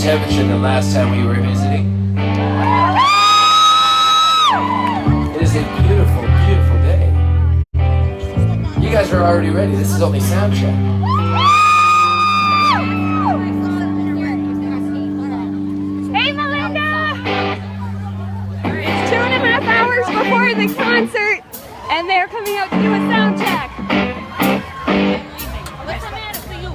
temperature than last time we were visiting. It is a beautiful, beautiful day. You guys are already ready. This is only sound check. Hey, Melinda! It's 2.5 hours before the concert, and they're coming out to do a sound check. What's the matter for you?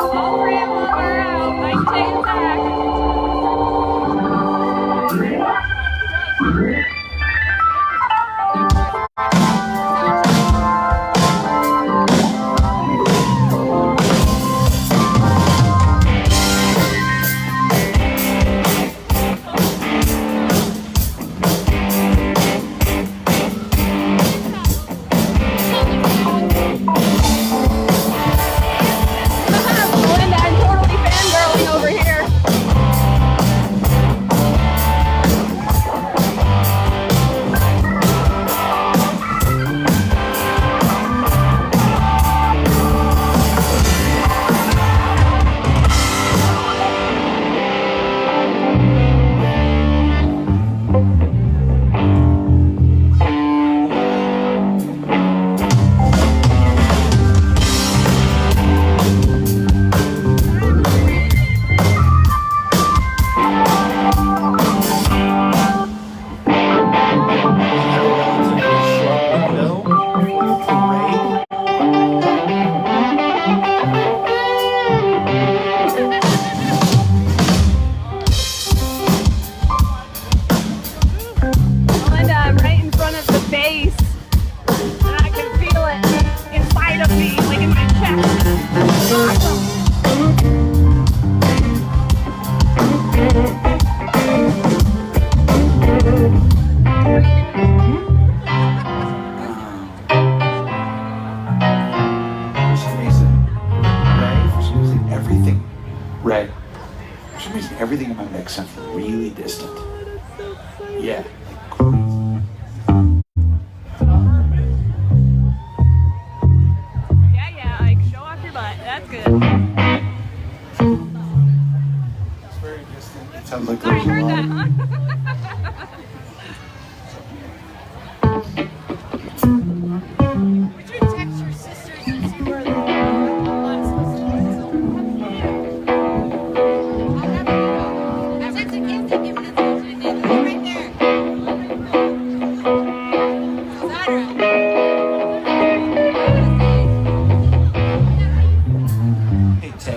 All three of them are out. Nice to take it back. Red. For some reason, everything in my mix sounds really distant. Yeah, like crazy. Yeah, like show off your butt. That's good. It's very distant. It sounds like I there's a heard lot that, of... huh? Would you text your sisters and see where they are?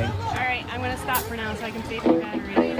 Alright, I'm going to stop for now so I can save your battery.